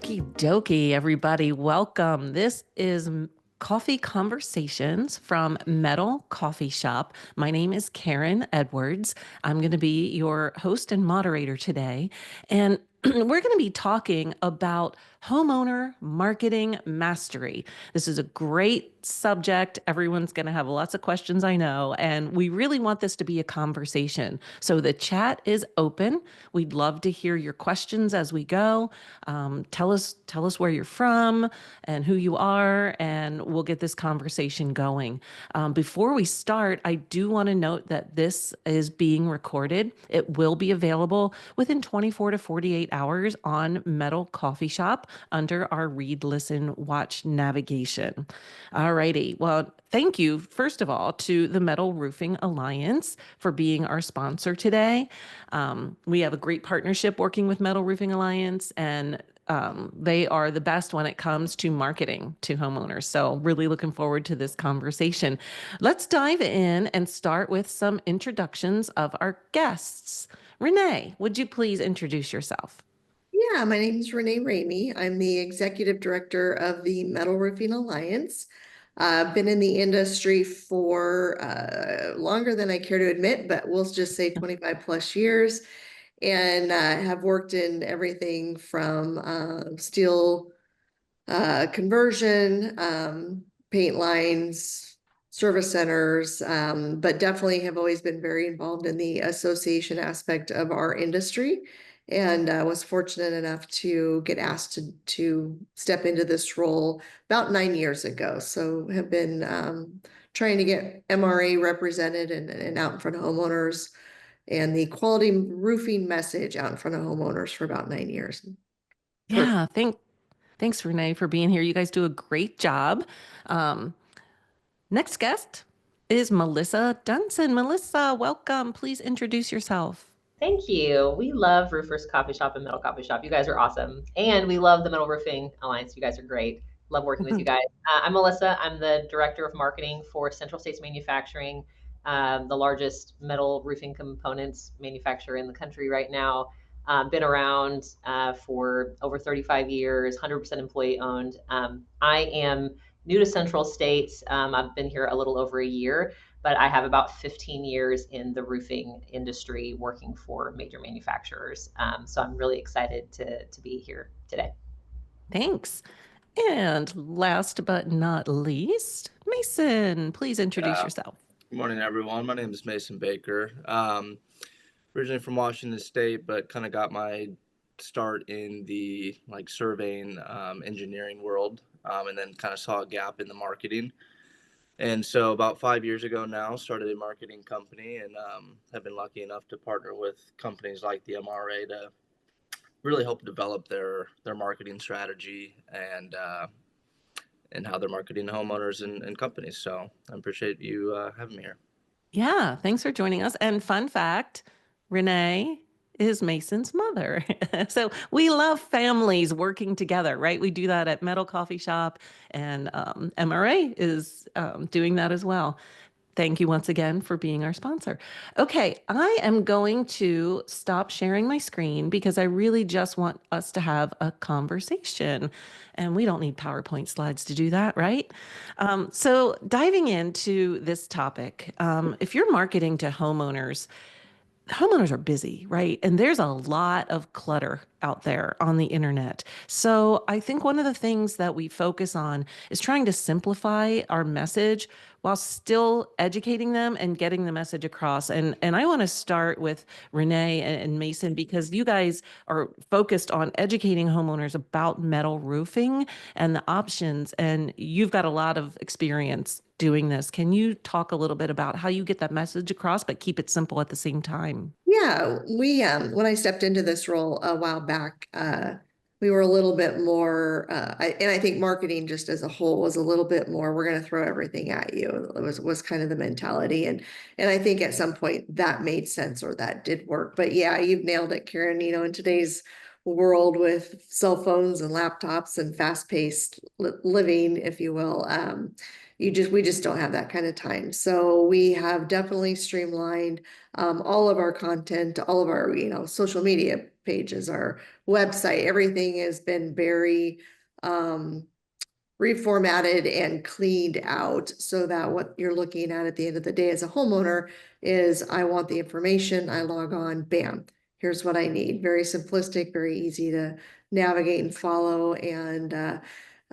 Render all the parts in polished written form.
Okie dokie, everybody. Welcome. This is Coffee Conversations from Metal Coffee Shop. My name is Karen Edwards. I'm going to be your host and moderator today. And we're going to be talking about homeowner marketing mastery. This is a great subject. Everyone's going to have lots of questions, I know, and we really want this to be a conversation. So the chat is open. We'd love to hear your questions as we go. Tell us where you're from and who you are, and we'll get this conversation going. Before we start, I do want to note that this is being recorded. It will be available within 24 to 48 hours on Metal Coffee Shop under our Read, Listen, Watch navigation. All righty. Well, thank you, first of all, to the Metal Roofing Alliance for being our sponsor today. We have a great partnership working with Metal Roofing Alliance, and they are the best when it comes to marketing to homeowners. So really looking forward to this conversation. Let's dive in and start with some introductions of our guests. Renee, would you please introduce yourself? Yeah, my name is Renee Ramey. I'm the executive director of the Metal Roofing Alliance. I've been in the industry for longer than I care to admit, but we'll just say 25 plus years, and have worked in everything from steel conversion, paint lines, service centers, but definitely have always been very involved in the association aspect of our industry, and was fortunate enough to get asked to step into this role about 9 years ago. So have been trying to get MRA represented and out in front of homeowners and the quality roofing message out in front of homeowners for about 9 years. Perfect. Yeah, thanks, Renee, for being here. You guys do a great job. Um, Next guest is Melissa Dunson. Melissa, welcome. Please introduce yourself. Thank you. We love Roofers Coffee Shop and Metal Coffee Shop. You guys are awesome. And we love the Metal Roofing Alliance. You guys are great. Love working with you guys. I'm Melissa. I'm the Director of Marketing for Central States Manufacturing, the largest metal roofing components manufacturer in the country right now. Been around for over 35 years, 100% employee owned. I am new to Central States. I've been here a little over a year, but I have about 15 years in the roofing industry working for major manufacturers. So I'm really excited to be here today. Thanks. And last but not least, Mason, please introduce yourself. Good morning, everyone. My name is Mason Baker. Originally from Washington State, but kind of got my start in the surveying engineering world, and then kind of saw a gap in the marketing. And so about 5 years ago now, started a marketing company, and have been lucky enough to partner with companies like the MRA to really help develop their marketing strategy and how they're marketing to homeowners and companies. So I appreciate you having me here. Yeah, thanks for joining us. And fun fact, Renee is Mason's mother. So we love families working together, right? We do that at Metal Coffee Shop, and MRA is doing that as well. Thank you once again for being our sponsor. Okay, I am going to stop sharing my screen because I really just want us to have a conversation. And we don't need PowerPoint slides to do that, right? So diving into this topic, if you're marketing to homeowners are busy, right? And there's a lot of clutter out there on the internet. So I think one of the things that we focus on is trying to simplify our message while still educating them and getting the message across. And I want to start with Renee and Mason because you guys are focused on educating homeowners about metal roofing and the options, and you've got a lot of experience doing this. Can you talk a little bit about how you get that message across, but keep it simple at the same time? Yeah, we when I stepped into this role a while back, we were a little bit more, and I think marketing just as a whole was a little bit more, we're going to throw everything at you. It was kind of the mentality, and I think at some point that made sense or that did work. But yeah, you've nailed it, Karen. You know, in today's world with cell phones and laptops and fast-paced living, if you will, we just don't have that kind of time. So we have definitely streamlined all of our content, all of our social media pages, our website, everything has been very reformatted and cleaned out so that what you're looking at the end of the day as a homeowner is, I want the information, I log on, bam, here's what I need. Very simplistic, very easy to navigate and follow. And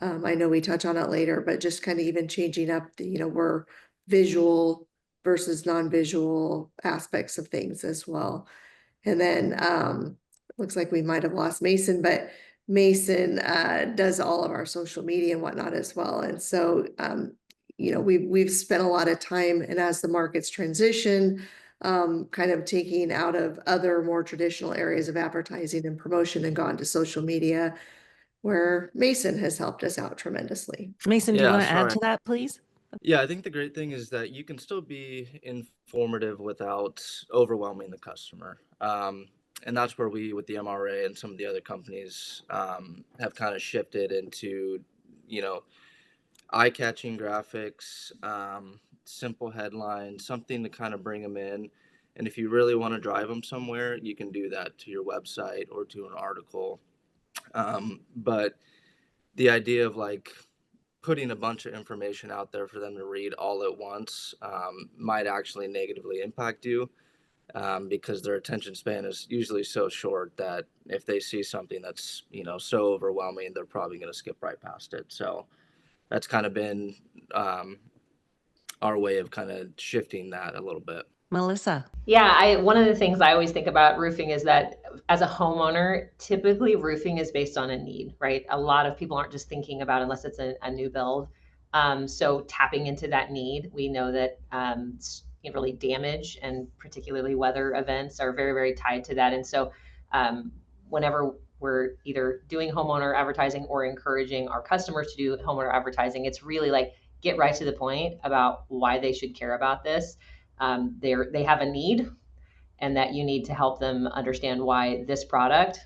I know we touch on it later, but just kind of even changing up the, we're visual versus non-visual aspects of things as well. And then looks like we might have lost Mason, but Mason does all of our social media and whatnot as well. And so we've spent a lot of time, and as the markets transition, kind of taking out of other more traditional areas of advertising and promotion and gone to social media, where Mason has helped us out tremendously. Mason, do you Yeah, want to add sure. to that, please? Yeah, I think the great thing is that you can still be informative without overwhelming the customer. And that's where we, with the MRA and some of the other companies, have kind of shifted into, you know, eye-catching graphics, simple headlines, something to kind of bring them in. And if you really want to drive them somewhere, you can do that to your website or to an article. But the idea of like putting a bunch of information out there for them to read all at once might actually negatively impact you, because their attention span is usually so short that if they see something that's so overwhelming, they're probably going to skip right past it. So that's kind of been um, our way of kind of shifting that a little bit. Melissa. Yeah, one of the things I always think about roofing is that as a homeowner, typically roofing is based on a need, right? A lot of people aren't just thinking about unless it's a new build. So tapping into that need, we know that really damage and particularly weather events are very, very tied to that. And so whenever we're either doing homeowner advertising or encouraging our customers to do homeowner advertising, it's really like get right to the point about why they should care about this. They have a need, and that you need to help them understand why this product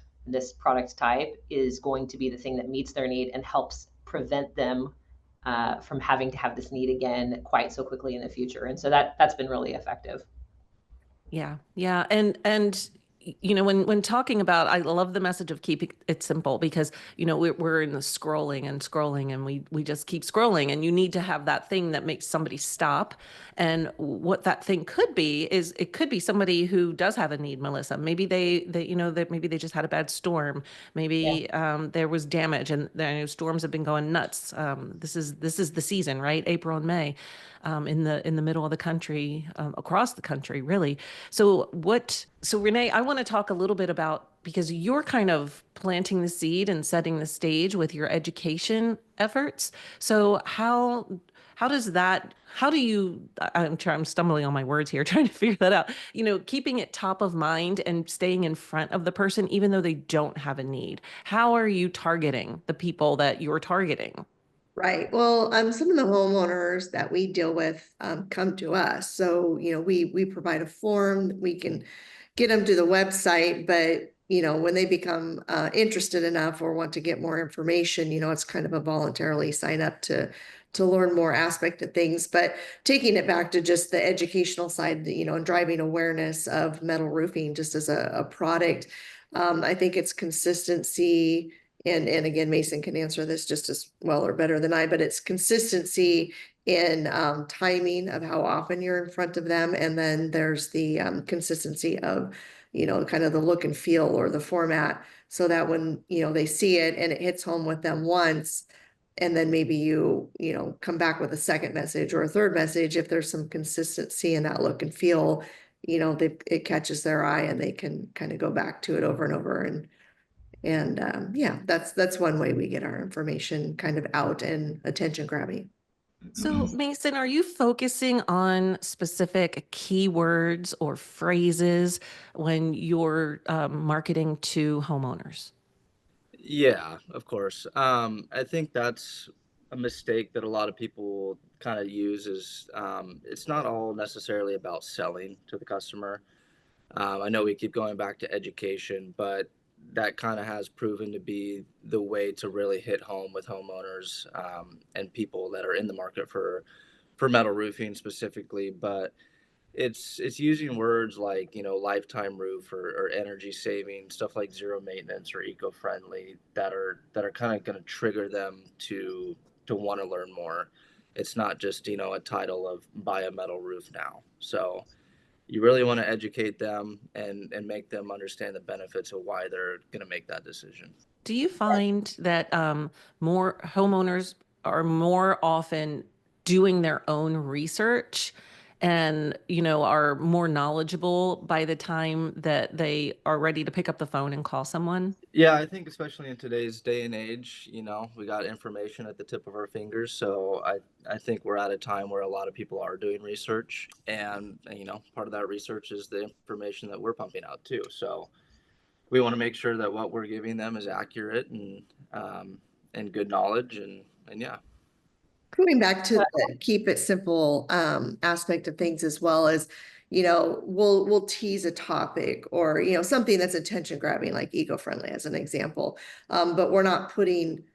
type is going to be the thing that meets their need and helps prevent them from having to have this need again quite so quickly in the future. And so that's been really effective. Yeah, yeah, and when talking about, I love the message of keeping it simple, because we're in the scrolling and we just keep scrolling, and you need to have that thing that makes somebody stop. And what that thing could be is, it could be somebody who does have a need, Melissa. Maybe that maybe they just had a bad storm. Yeah. Maybe there was damage, and storms have been going nuts. This is the season, right? April and May, in the middle of the country, across the country, really. So Renee, I want to talk a little bit about, because you're kind of planting the seed and setting the stage with your education efforts. So how does that, how do you, I'm stumbling on my words here, trying to figure that out, keeping it top of mind and staying in front of the person, even though they don't have a need. How are you targeting the people that you're targeting? Right. Well, some of the homeowners that we deal with come to us. So, we provide a form, we can get them to the website, but when they become interested enough or want to get more information, it's kind of a voluntarily sign up to learn more aspect of things. But taking it back to just the educational side, and driving awareness of metal roofing just as a product, I think it's consistency. And again, Mason can answer this just as well or better than I, but it's consistency in timing of how often you're in front of them. And then there's the consistency of, kind of the look and feel or the format, so that when, they see it and it hits home with them once, and then maybe come back with a second message or a third message, if there's some consistency in that look and feel, it catches their eye and they can kind of go back to it over and over. And yeah, that's one way we get our information kind of out and attention grabbing. So, Mason, are you focusing on specific keywords or phrases when you're marketing to homeowners? Yeah, of course. I think that's a mistake that a lot of people kind of use, is it's not all necessarily about selling to the customer. I know we keep going back to education, but that kind of has proven to be the way to really hit home with homeowners, and people that are in the market for metal roofing specifically. But it's using words like, lifetime roof, or energy saving, stuff like zero maintenance or eco-friendly, that are kind of going to trigger them to want to learn more. It's not just, a title of buy a metal roof now. So you really want to educate them and make them understand the benefits of why they're going to make that decision. Do you find that more homeowners are more often doing their own research and, are more knowledgeable by the time that they are ready to pick up the phone and call someone? Yeah, I think especially in today's day and age, we got information at the tip of our fingers. So I think we're at a time where a lot of people are doing research, and part of that research is the information that we're pumping out too. So we want to make sure that what we're giving them is accurate and good knowledge, and yeah. Going back to the keep it simple aspect of things, as well as, we'll tease a topic, or, something that's attention grabbing, like eco-friendly as an example. But we're not putting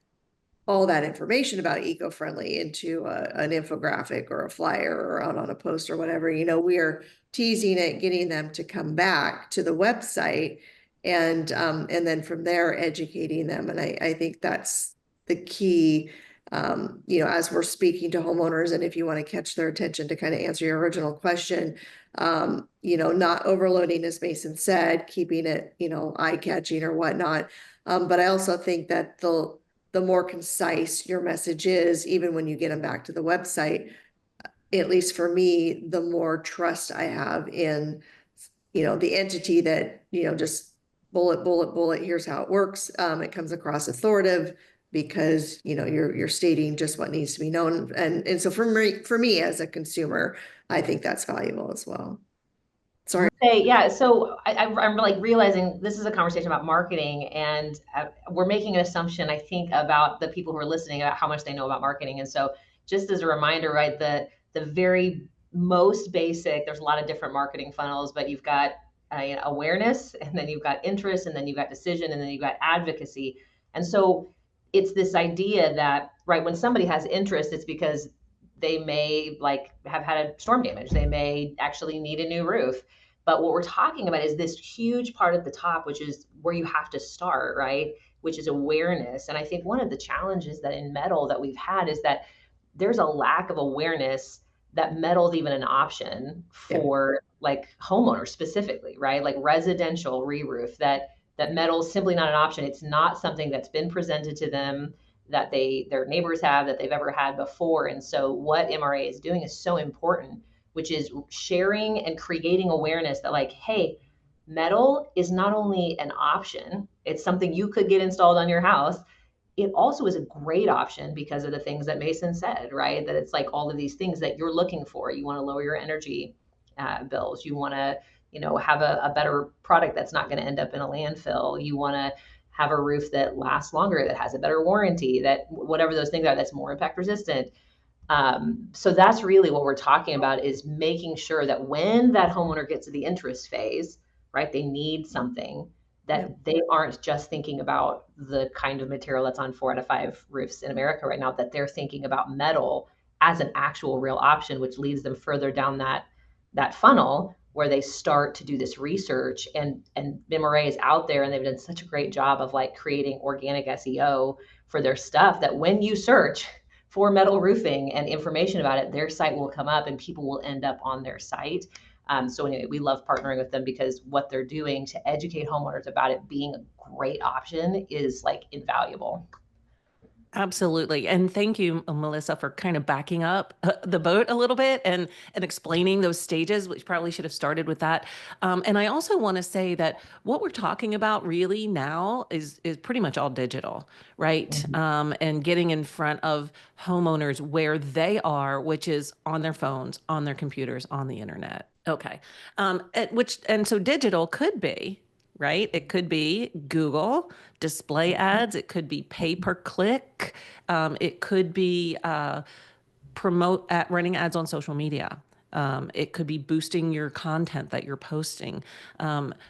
all that information about eco-friendly into an infographic or a flyer or out on a post or whatever. We are teasing it, getting them to come back to the website, and then from there educating them. And I think that's the key. As we're speaking to homeowners, and if you want to catch their attention, to kind of answer your original question, not overloading, as Mason said, keeping it, eye-catching or whatnot. But I also think that the more concise your message is, even when you get them back to the website, at least for me, the more trust I have in, the entity that, just bullet, here's how it works. It comes across authoritative because, you're stating just what needs to be known. And so for me as a consumer, I think that's valuable as well. Sorry. Hey, yeah. So I'm like realizing this is a conversation about marketing, and we're making an assumption, I think, about the people who are listening about how much they know about marketing. And so, just as a reminder, right, the very most basic, there's a lot of different marketing funnels, but you've got awareness, and then you've got interest, and then you've got decision, and then you've got advocacy. And so, it's this idea that, right, when somebody has interest, it's because they may like have had a storm damage, they may actually need a new roof. But what we're talking about is this huge part at the top, which is where you have to start, right? Which is awareness. And I think one of the challenges that in metal that we've had is that there's a lack of awareness that metal is even an option for like homeowners specifically, right? Like residential re-roof, that metal is simply not an option. It's not something that's been presented to them, that their neighbors have, that they've ever had before. And so what MRA is doing is so important, which is sharing and creating awareness that, like, hey, metal is not only an option, it's something you could get installed on your house. It also is a great option because of the things that Mason said, right? That it's like all of these things that you're looking for. You want to lower your energy bills. You want to, have a better product that's not going to end up in a landfill. You want to have a roof that lasts longer, that has a better warranty, that whatever those things are, that's more impact resistant. So that's really what we're talking about, is making sure that when that homeowner gets to the interest phase, right, they need something, that they aren't just thinking about the kind of material that's on 4 out of 5 roofs in America right now, that they're thinking about metal as an actual real option, which leads them further down that funnel, where they start to do this research. And MRA is out there, and they've done such a great job of like creating organic SEO for their stuff, that when you search for metal roofing and information about it, their site will come up and people will end up on their site. So anyway, we love partnering with them because what they're doing to educate homeowners about it being a great option is like invaluable. Absolutely. And thank you, Melissa, for kind of backing up the boat a little bit and explaining those stages, which probably should have started with that. And I also want to say that what we're talking about really now is pretty much all digital, right? And getting in front of homeowners where they are, which is on their phones, on their computers, on the internet. Okay. And so digital could be, right? It could be Google display ads. It could be pay per click. It could be running ads on social media. It could be boosting your content that you're posting.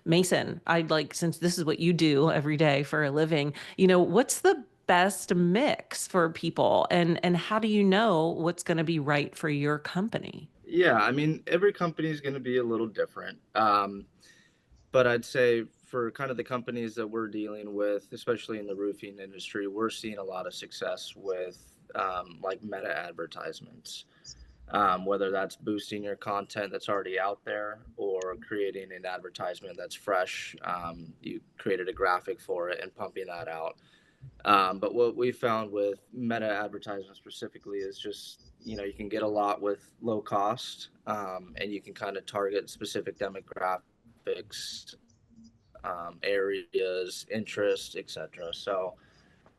Mason, I'd like, since this is what you do every day for a living, what's the best mix for people, and how do you know what's going to be right for your company? Yeah, I mean, every company is going to be a little different. But I'd say for kind of the companies that we're dealing with, especially in the roofing industry, we're seeing a lot of success with like meta advertisements. Whether that's boosting your content that's already out there or creating an advertisement that's fresh. You created a graphic for it and pumping that out. But what we found with meta advertisement specifically is just, you can get a lot with low cost, and you can kind of target specific demographics, areas, interests, etc. So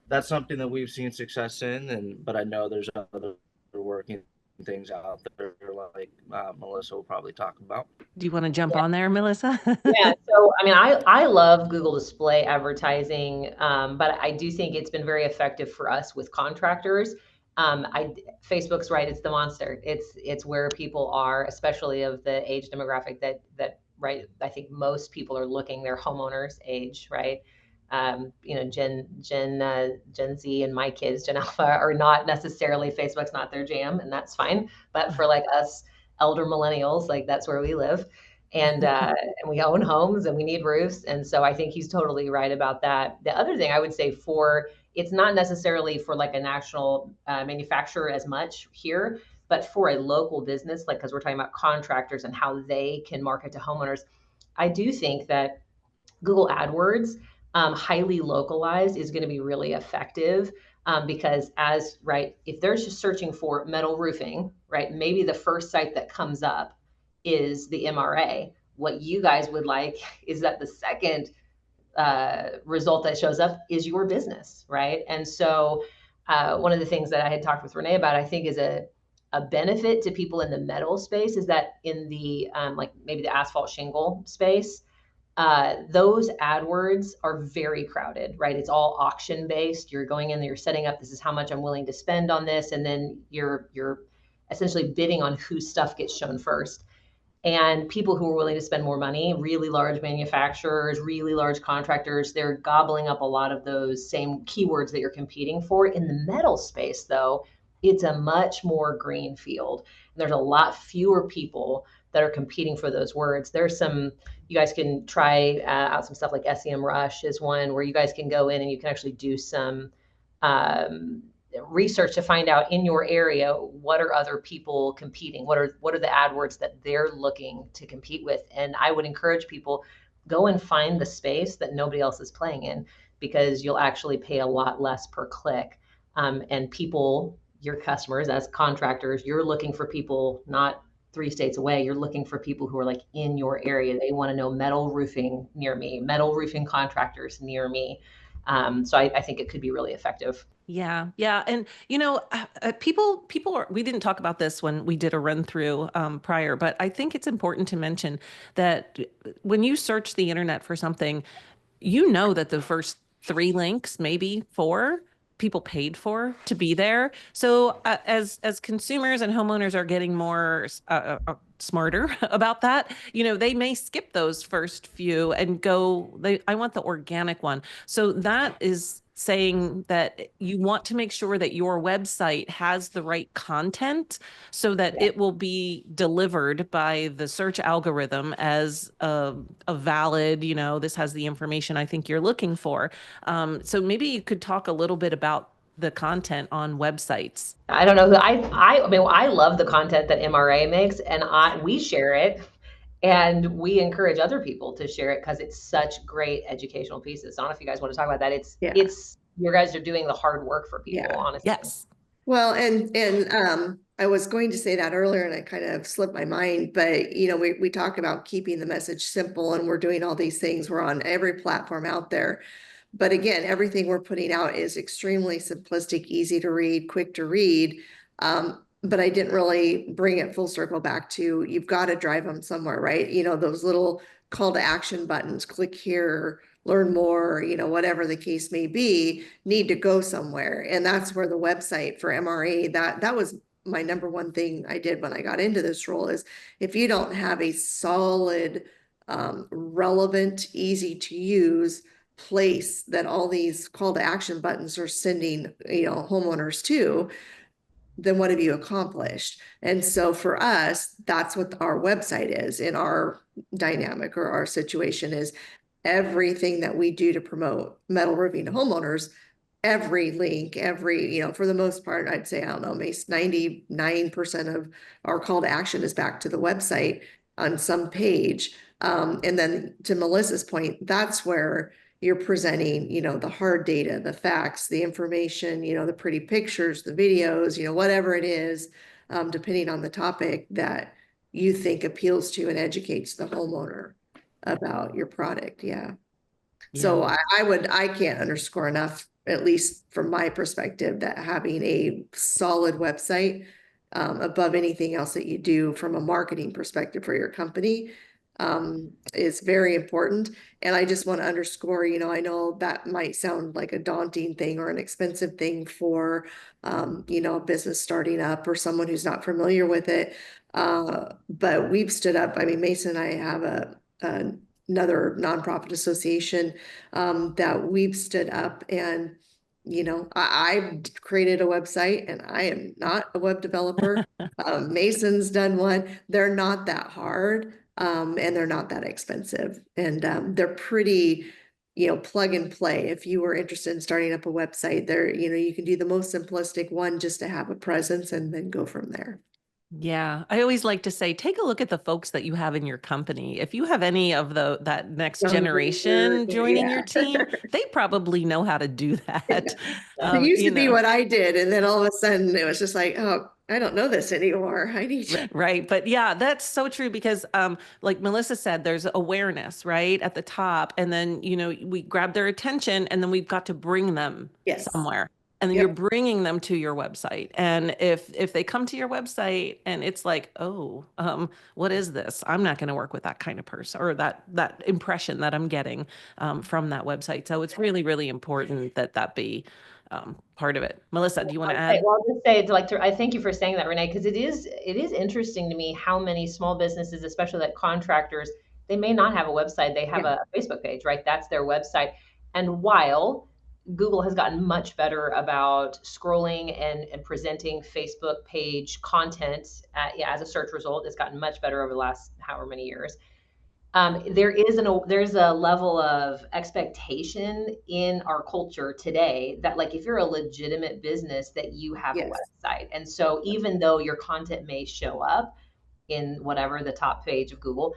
that's something that we've seen success in, and but I know there's other working things out there like Melissa will probably talk about. Do you want to jump on there, Melissa? Yeah, so I mean, I love Google display advertising, but I do think it's been very effective for us with contractors. Facebook's right; it's the monster. It's where people are, especially of the age demographic that right. I think most people are looking their homeowners age, right? Gen Z and my kids, Gen Alpha, are not necessarily Facebook's not their jam, and that's fine. But for like us elder millennials, like that's where we live. And we own homes and we need roofs. And so I think he's totally right about that. The other thing I would say for it's not necessarily for like a national manufacturer as much here, but for a local business, like because we're talking about contractors and how they can market to homeowners, I do think that Google AdWords, highly localized, is going to be really effective. Because right, if they're just searching for metal roofing, right, maybe the first site that comes up is the MRA. What you guys would like is that the second result that shows up is your business, right? And so one of the things that I had talked with Renee about, I think is a benefit to people in the metal space is that in the like maybe the asphalt shingle space, those AdWords are very crowded, right? It's all auction based. You're going in there, you're setting up, this is how much I'm willing to spend on this. And then you're essentially bidding on whose stuff gets shown first. And people who are willing to spend more money, really large manufacturers, really large contractors, they're gobbling up a lot of those same keywords that you're competing for. In the metal space, though, it's a much more green field. And there's a lot fewer people that are competing for those words. There's some, you guys can try out some stuff like SEM Rush is one where you guys can go in and you can actually do some research to find out in your area what are other people competing, what are the AdWords that they're looking to compete with. And I would encourage people, go and find the space that nobody else is playing in, because you'll actually pay a lot less per click. And people, your customers as contractors, you're looking for people not 3 states away. You're looking for people who are like in your area. They want to know metal roofing near me, metal roofing contractors near me. So I think it could be really effective. Yeah, yeah, and people are. We didn't talk about this when we did a run through prior, but I think it's important to mention that when you search the internet for something, you know that the first three links, maybe four, people paid for to be there. So as consumers and homeowners are getting more smarter about that, they may skip those first few and go, I want the organic one. So that is saying that you want to make sure that your website has the right content so that it will be delivered by the search algorithm as a valid, this has the information I think you're looking for. So maybe you could talk a little bit about the content on websites. I don't know. I mean, I love the content that MRA makes, and we share it, and we encourage other people to share it because it's such great educational pieces. I don't know if you guys want to talk about that. It's you guys are doing the hard work for people, honestly. Yes. Well, and I was going to say that earlier and I kind of slipped my mind, but we talk about keeping the message simple and we're doing all these things. We're on every platform out there. But again, everything we're putting out is extremely simplistic, easy to read, quick to read. But I didn't really bring it full circle back to, you've got to drive them somewhere, right? Those little call to action buttons, click here, learn more, whatever the case may be, need to go somewhere. And that's where the website for MRA, that was my number one thing I did when I got into this role, is if you don't have a solid, relevant, easy to use place that all these call to action buttons are sending, homeowners to, then what have you accomplished? And so for us, that's what our website is in our dynamic or our situation is everything that we do to promote metal roofing to homeowners, every link, for the most part, I'd say, I don't know, maybe 99% of our call to action is back to the website on some page. And then to Melissa's point, that's where you're presenting, the hard data, the facts, the information, the pretty pictures, the videos, whatever it is, depending on the topic that you think appeals to and educates the homeowner about your product. Yeah. So Yeah. I can't underscore enough, at least from my perspective, that having a solid website above anything else that you do from a marketing perspective for your company is very important. And I just want to underscore, I know that might sound like a daunting thing or an expensive thing for, a business starting up or someone who's not familiar with it. But we've stood up, I mean, Mason and I have another nonprofit association that we've stood up and I created a website and I am not a web developer. Mason's done one. They're not that hard and they're not that expensive. And they're pretty, plug and play. If you were interested in starting up a website there, you can do the most simplistic one just to have a presence and then go from there. Yeah, I always like to say, take a look at the folks that you have in your company. If you have any of that next Younger, generation joining yeah. your team, they probably know how to do that. It used You to be know, what I did, and then all of a sudden it was just like, oh, I don't know this anymore. I need to. right. But yeah, that's so true because like Melissa said, there's awareness, right, at the top. And then, we grab their attention and then we've got to bring them Yes. somewhere. And then you're Yep. bringing them to your website. And if they come to your website and it's like, oh, what is this? I'm not going to work with that kind of person or that impression that I'm getting from that website. So it's really, really important that be part of it. Melissa, do you want to add? Well, I'll just say I thank you for saying that, Renee, because it is interesting to me how many small businesses, especially like contractors, they may not have a website. They have a Facebook page, right? That's their website. And while Google has gotten much better about scrolling and presenting Facebook page content as a search result, it's gotten much better over the last however many years. There's a level of expectation in our culture today that like if you're a legitimate business that you have a Yes. website. And so even though your content may show up in whatever the top page of Google,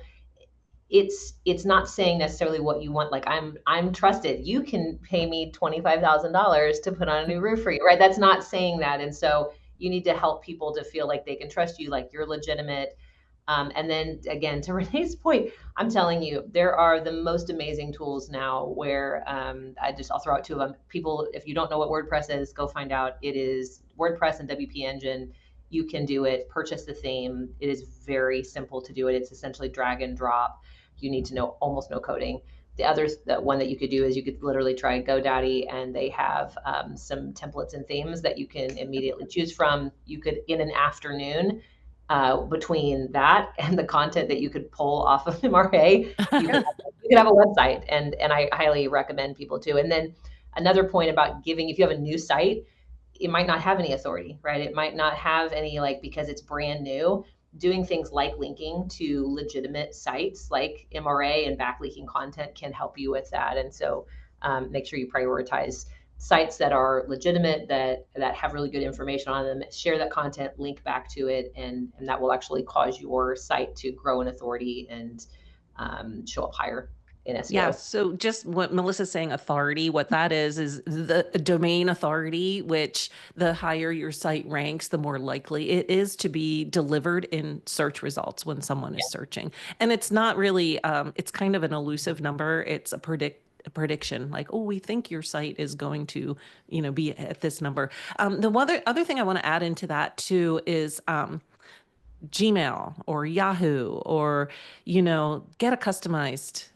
it's not saying necessarily what you want. Like I'm trusted. You can pay me $25,000 to put on a new roof for you, right? That's not saying that. And so you need to help people to feel like they can trust you, like you're legitimate. And then again, to Renee's point, I'm telling you, there are the most amazing tools now where I'll throw out two of them. People, if you don't know what WordPress is, go find out. It is WordPress and WP Engine. You can do it, purchase the theme. It is very simple to do it. It's essentially drag and drop. You need to know almost no coding. The one that you could do is you could literally try GoDaddy, and they have some templates and themes that you can immediately choose from. You could, in an afternoon, between that and the content that you could pull off of MRA, you could have a website, and I highly recommend people to. And then another point about giving, if you have a new site, it might not have any authority, right? It might not have any, like, because it's brand new. Doing things like linking to legitimate sites like MRA and backlinking content can help you with that. And so make sure you prioritize sites that are legitimate, that have really good information on them. Share that content, link back to it, and that will actually cause your site to grow in authority and show up higher in SEO. Yeah, so just what Melissa's saying, authority, what that is the domain authority, which the higher your site ranks, the more likely it is to be delivered in search results when someone is searching. And it's not really, it's kind of an elusive number. It's a prediction, like, oh, we think your site is going to, be at this number. The other thing I want to add into that too is Gmail or Yahoo, or, get a customized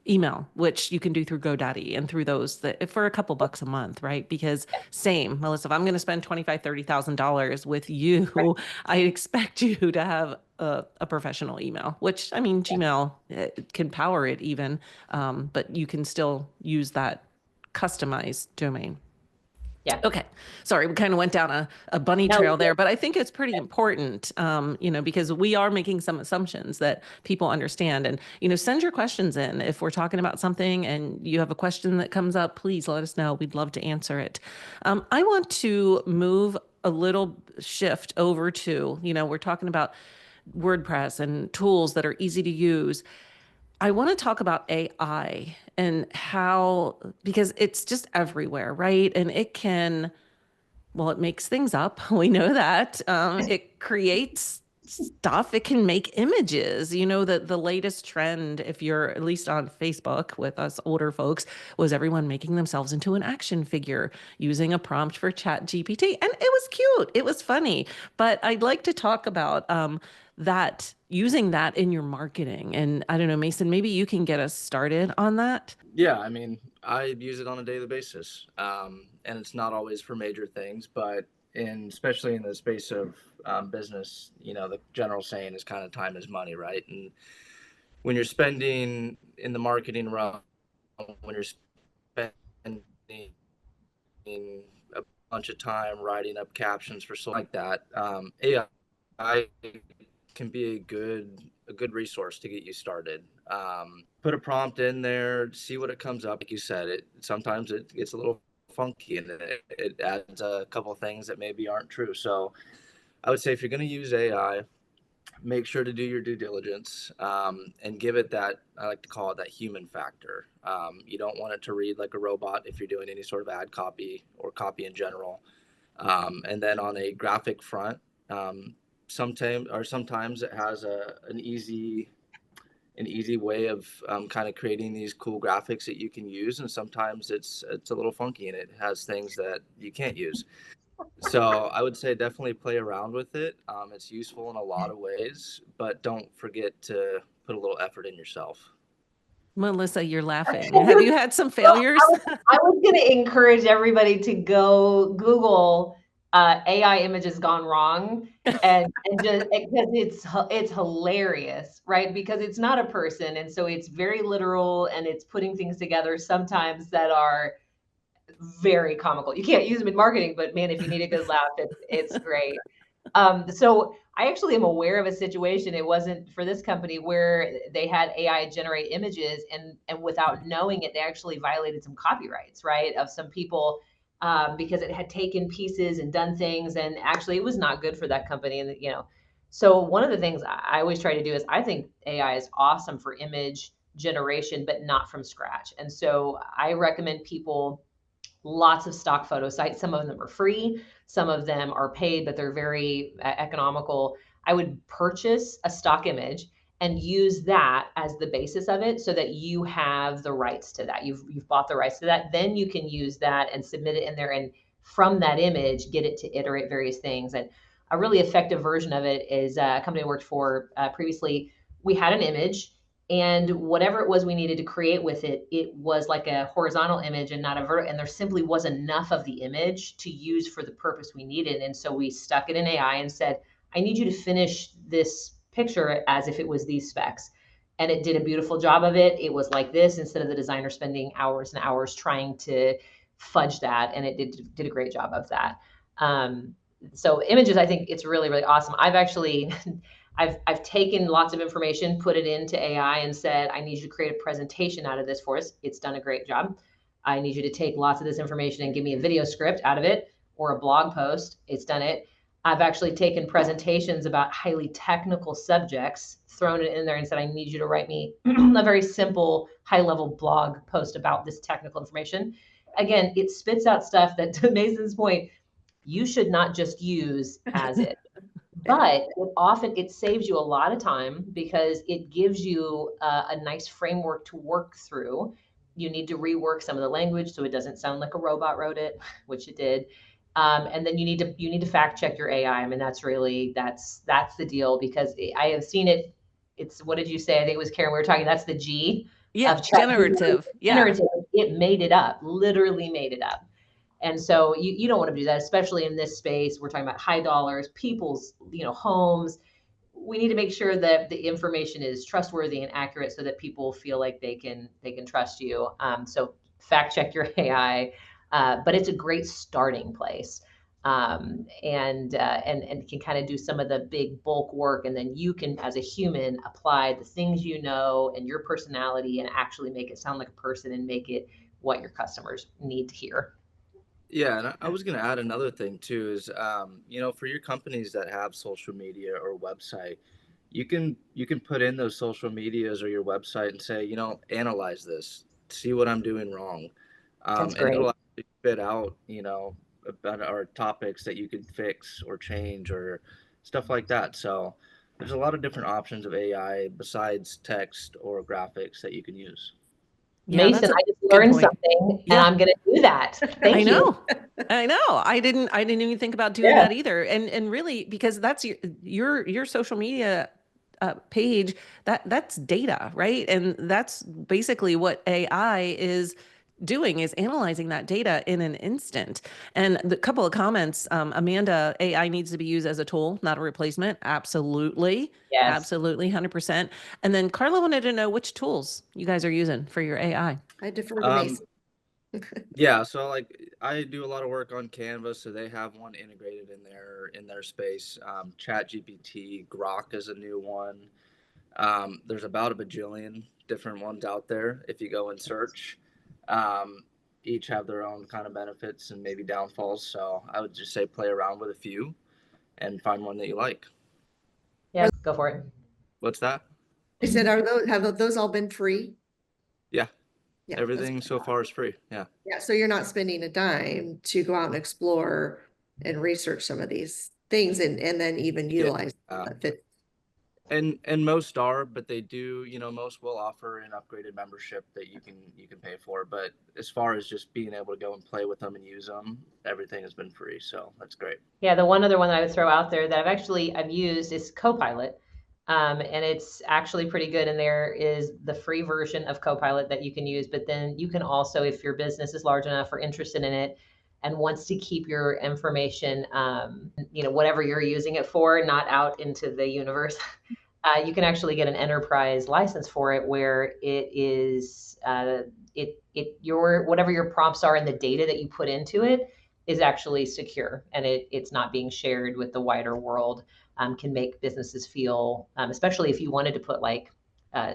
email, which you can do through GoDaddy and through those for a couple bucks a month, right? Because same, Melissa, if I'm going to spend $25,000, $30,000 with you, right, I expect you to have a professional email, which, I mean, Gmail can power it even, but you can still use that customized domain. Yeah. Okay. Sorry, we kind of went down a bunny No, trail there, but I think it's pretty important, because we are making some assumptions that people understand. And, send your questions in. If we're talking about something and you have a question that comes up, please let us know. We'd love to answer it. I want to move a little shift over to, we're talking about WordPress and tools that are easy to use. I want to talk about AI and how, because it's just everywhere, right? And it makes things up. We know that. It creates stuff. It can make images. The latest trend, if you're at least on Facebook with us older folks, was everyone making themselves into an action figure using a prompt for Chat GPT. And it was cute. It was funny. But I'd like to talk about that, using that in your marketing. And I don't know, Mason, maybe you can get us started on that. Yeah, I mean, I use it on a daily basis, and it's not always for major things, but especially in the space of business, the general saying is kind of time is money, right? And when you're spending in the marketing realm, when you're spending a bunch of time writing up captions for something like that, AI can be a good resource to get you started. Put a prompt in there, see what it comes up. Like you said, sometimes it gets a little funky and it adds a couple of things that maybe aren't true. So I would say if you're going to use AI, make sure to do your due diligence, and give it that, I like to call it that human factor. You don't want it to read like a robot if you're doing any sort of ad copy or copy in general. And then on a graphic front, sometimes it has an easy way of kind of creating these cool graphics that you can use, and sometimes it's a little funky and it has things that you can't use. So I would say definitely play around with it. It's useful in a lot of ways, but don't forget to put a little effort in yourself. Melissa, you're laughing. Have you had some Well, failures? I was going to encourage everybody to go Google AI images gone wrong, and just because it's hilarious, right? Because it's not a person, and so it's very literal, and it's putting things together sometimes that are very comical. You can't use them in marketing, but man, if you need a good laugh, it's great. So I actually am aware of a situation. It wasn't for this company where they had AI generate images, and without knowing it, they actually violated some copyrights, right, of some people, because it had taken pieces and done things, and actually it was not good for that company. And so one of the things I always try to do is I think AI is awesome for image generation, but not from scratch. And so I recommend people lots of stock photo sites. Some of them are free, some of them are paid, but they're very economical. I would purchase a stock image and use that as the basis of it so that you have the rights to that. You've bought the rights to that. Then you can use that and submit it in there, and from that image, get it to iterate various things. And a really effective version of it is a company I worked for previously. We had an image, and whatever it was we needed to create with it, it was like a horizontal image and not a vertical, and there simply wasn't enough of the image to use for the purpose we needed. And so we stuck it in AI and said, I need you to finish this picture as if it was these specs. And it did a beautiful job of it. It was like this, instead of the designer spending hours and hours trying to fudge that. And it did a great job of that. So images, I think it's really, really awesome. I've actually I've taken lots of information, put it into AI, and said, I need you to create a presentation out of this for us. It's done a great job. I need you to take lots of this information and give me a video script out of it, or a blog post. It's done it. I've actually taken presentations about highly technical subjects, thrown it in there, and said, I need you to write me a very simple, high-level blog post about this technical information. Again, it spits out stuff that, to Mason's point, you should not just use as it. But it saves you a lot of time because it gives you a nice framework to work through. You need to rework some of the language so it doesn't sound like a robot wrote it, which it did. And then you need to fact check your AI. I mean, that's the deal, because I have seen it. It's, what did you say? I think it was Karen. We were talking. That's the G Yeah, of generative. Yeah. generative. It made it up, literally made it up. And so you don't want to do that, especially in this space. We're talking about high dollars, people's, homes. We need to make sure that the information is trustworthy and accurate so that people feel like they can trust you. So fact check your AI. But it's a great starting place. And can kind of do some of the big bulk work, and then you can, as a human, apply the things you know and your personality and actually make it sound like a person and make it what your customers need to hear. Yeah, and I was going to add another thing too is, for your companies that have social media or website, you can put in those social medias or your website and say, analyze this, see what I'm doing wrong, That's and great. it'll actually spit out, about our topics that you could fix or change or stuff like that. So there's a lot of different options of AI besides text or graphics that you can use. Yeah, that's Mason, a I just good learned point. something, and Yeah. I'm going to do that. I Thank you. know. I know. I didn't even think about doing Yeah. that either. And really, because that's your social media page, that's data, right? And that's basically what AI is doing, is analyzing that data in an instant. And the couple of comments, Amanda, AI needs to be used as a tool, not a replacement. Absolutely. Yes. Absolutely, 100%. And then Carla wanted to know which tools you guys are using for your AI. I defer to Um, Mason. Yeah, so like I do a lot of work on Canva, so they have one integrated in their space. Chat GPT, Grok is a new one. There's about a bajillion different ones out there if you go and search. Um, each have their own kind of benefits and maybe downfalls. So I would just say play around with a few and find one that you like. Yeah, go for it. What's that? I said, have those all been free? Yeah, Yeah, everything so far is free. Yeah. yeah. So you're not spending a dime to go out and explore and research some of these things and then even Yeah. utilize that fit. And most are, but they do, most will offer an upgraded membership that you can pay for. But as far as just being able to go and play with them and use them, everything has been free. So that's great. Yeah, the one other one that I would throw out there that I've used is Copilot. And it's actually pretty good. And there is the free version of Copilot that you can use, but then you can also, if your business is large enough or interested in it and wants to keep your information, whatever you're using it for, not out into the universe, you can actually get an enterprise license for it, where it is your whatever your prompts are and the data that you put into it is actually secure, and it's not being shared with the wider world. Can make businesses feel, especially if you wanted to put like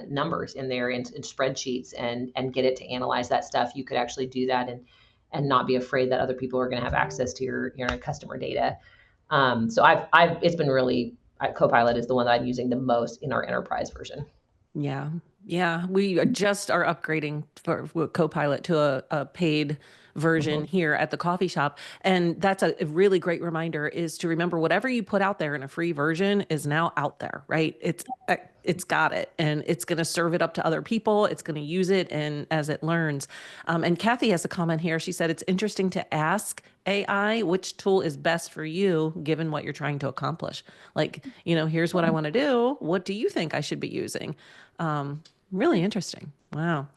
numbers in there in spreadsheets and get it to analyze that stuff, you could actually do that and not be afraid that other people are going to have access to your customer data. So I've it's been really, Copilot is the one that I'm using the most in our enterprise version. Yeah. Yeah. We just are upgrading for Copilot to a paid version here at the coffee shop. And that's a really great reminder, is to remember whatever you put out there in a free version is now out there, right? It's got it, and it's going to serve it up to other people. It's going to use it and as it learns. And Kathy has a comment here. She said, it's interesting to ask AI which tool is best for you given what you're trying to accomplish. Like, here's what I want to do. What do you think I should be using? Really interesting. Wow.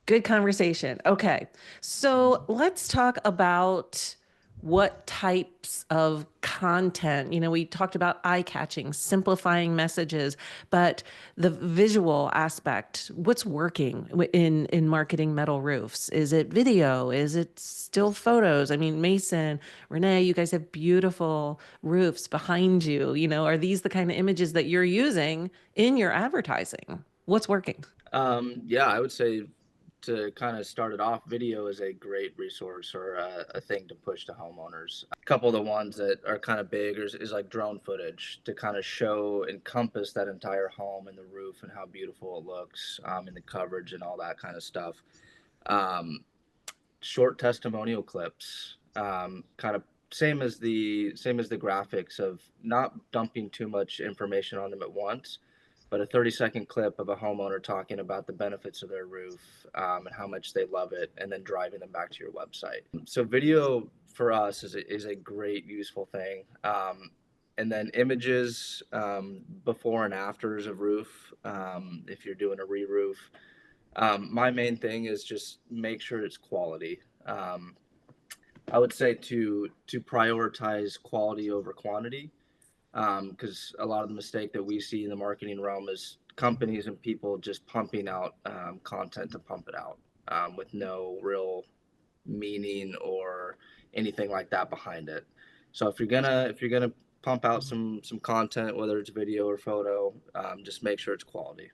Good conversation. Okay. So let's talk about what types of content. We talked about eye catching, simplifying messages, but the visual aspect, what's working in marketing metal roofs? Is it video? Is it still photos? I mean, Mason, Renee, you guys have beautiful roofs behind you. Are these the kind of images that you're using in your advertising? What's working? Yeah, I would say to kind of start it off, video is a great resource or a thing to push to homeowners. A couple of the ones that are kind of big is like drone footage to kind of encompass that entire home and the roof and how beautiful it looks, and the coverage and all that kind of stuff. Um, Short testimonial clips, kind of same as the graphics, of not dumping too much information on them at once, but a 30-second clip of a homeowner talking about the benefits of their roof, and how much they love it, and then driving them back to your website. So video for us is a great useful thing. And then images, before and afters of roof, if you're doing a re-roof. My main thing is just make sure it's quality. I would say to prioritize quality over quantity, because a lot of the mistake that we see in the marketing realm is companies and people just pumping out content to pump it out, with no real meaning or anything like that behind it. So if you're gonna pump out some content, whether it's video or photo, just make sure it's quality.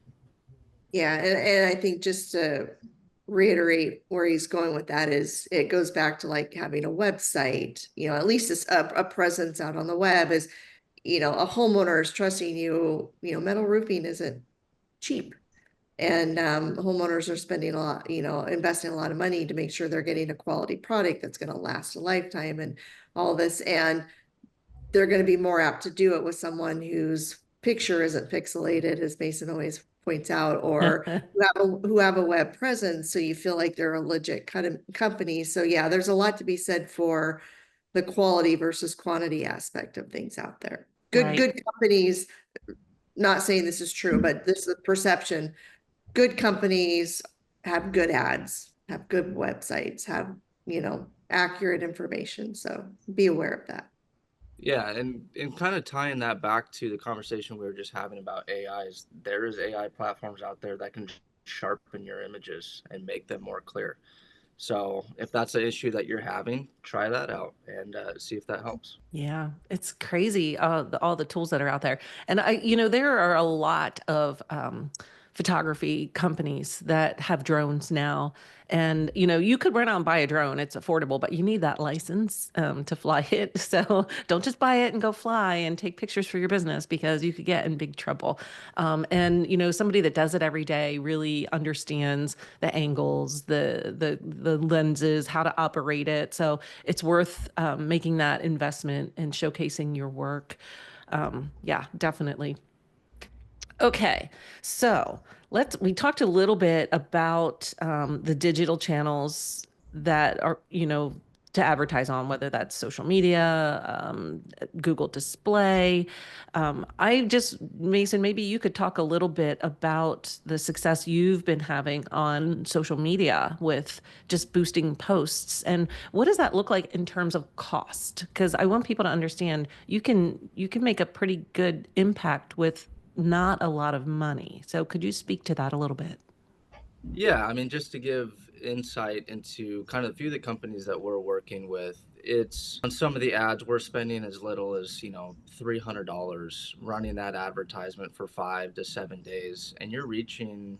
Yeah, and I think just to reiterate where he's going with that is it goes back to like having a website, at least it's a presence out on the web is, a homeowner is trusting you, metal roofing isn't cheap. And homeowners are spending a lot, investing a lot of money to make sure they're getting a quality product that's going to last a lifetime and all this. And they're going to be more apt to do it with someone whose picture isn't pixelated, as Mason always points out, or who have a web presence. So you feel like they're a legit company. So yeah, there's a lot to be said for the quality versus quantity aspect of things out there. Right. Good companies, not saying this is true, but this is the perception. Good companies have good ads, have good websites, have, accurate information. So be aware of that. Yeah, and kind of tying that back to the conversation we were just having about AIs, there is AI platforms out there that can sharpen your images and make them more clear. So if that's an issue that you're having, try that out and see if that helps. Yeah, it's crazy, all the tools that are out there. And there are a lot of photography companies that have drones now. And, you could run out and buy a drone. It's affordable, but you need that license to fly it. So don't just buy it and go fly and take pictures for your business because you could get in big trouble. And, somebody that does it every day really understands the angles, the lenses, how to operate it. So it's worth making that investment and showcasing your work. Yeah, definitely. Okay, so we talked a little bit about the digital channels that are, to advertise on, whether that's social media, Google Display. Mason, maybe you could talk a little bit about the success you've been having on social media with just boosting posts, and what does that look like in terms of cost? Because I want people to understand you can make a pretty good impact with not a lot of money. So could you speak to that a little bit? Yeah, I mean, just to give insight into kind of a few of the companies that we're working with, it's on some of the ads, we're spending as little as, $300 running that advertisement for 5 to 7 days, and you're reaching,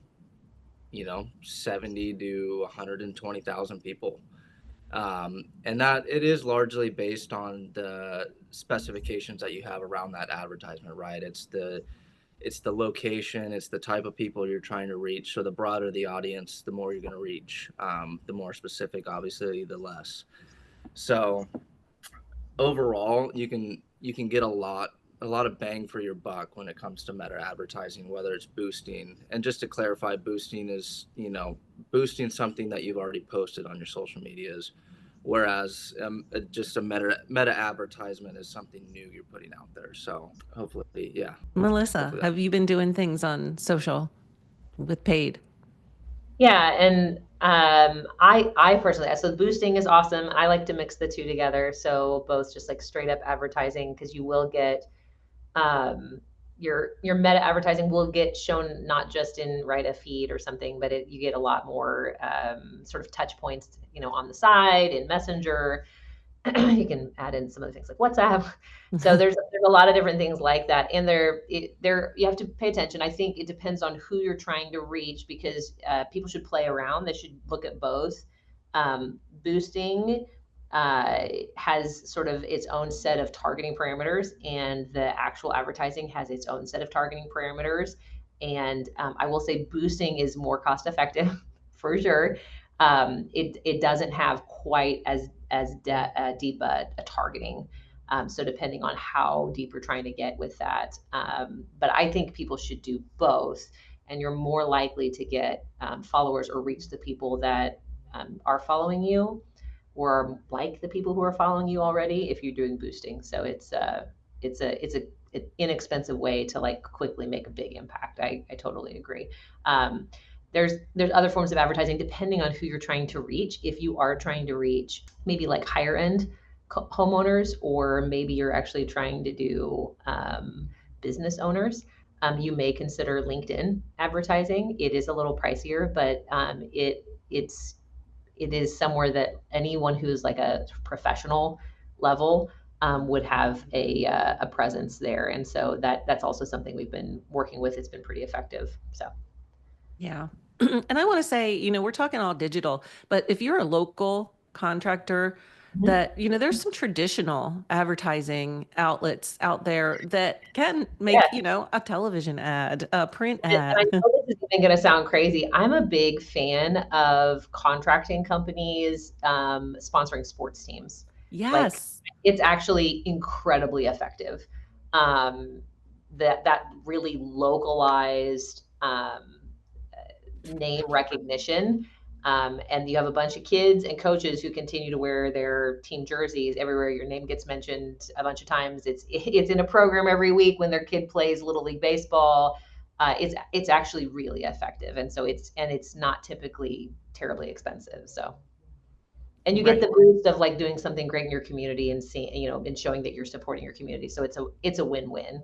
70 to 120,000 people. And that it is largely based on the specifications that you have around that advertisement, right? It's the location, it's the type of people you're trying to reach. So the broader the audience, the more you're going to reach. The more specific, obviously, the less. So overall, you can get a lot of bang for your buck when it comes to meta advertising, whether it's boosting. And just to clarify, boosting is boosting something that you've already posted on your social medias, whereas just a meta advertisement is something new you're putting out there. So hopefully, yeah, Melissa, hopefully that. have you been doing things on social with paid? Yeah, and I personally, so boosting is awesome. I like to mix the two together. So both just like straight up advertising, because you will get um, your meta advertising will get shown not just in a feed or something, but you get a lot more sort of touch points, on the side in Messenger. You can add in some of the things like WhatsApp. So there's a lot of different things like that, and there you have to pay attention. I think it depends on who you're trying to reach, because people should play around. They should look at both. Boosting has sort of its own set of targeting parameters, and the actual advertising has its own set of targeting parameters. And I will say boosting is more cost effective for sure. It doesn't have quite as deep a targeting. So depending on how deep you're trying to get with that, but I think people should do both, and you're more likely to get followers or reach the people that are following you, or like the people who are following you already if you're doing boosting. So it's a inexpensive way to like quickly make a big impact. I totally agree. There's other forms of advertising depending on who you're trying to reach. If you are trying to reach maybe like higher end homeowners, or maybe you're actually trying to do business owners, you may consider LinkedIn advertising. It is a little pricier, but it's it is somewhere that anyone who's like a professional level would have a presence there. And so that's also something we've been working with. It's been pretty effective. So Yeah. And I want to say, we're talking all digital, but if you're a local contractor, Mhm. that, there's some traditional advertising outlets out there that can Yeah. make, a television ad, a print And I ad. know this is even going to sound crazy. I'm a big fan of contracting companies sponsoring sports teams. Like, Yes. it's actually incredibly effective. Um, that really localized name recognition. And you have a bunch of kids and coaches who continue to wear their team jerseys everywhere. Your name gets mentioned a bunch of times. It's in a program every week when their kid plays Little League baseball. It's actually really effective, and so it's not typically terribly expensive. So, and you get Right. the boost of like doing something great in your community and seeing, and showing that you're supporting your community. So it's a win-win.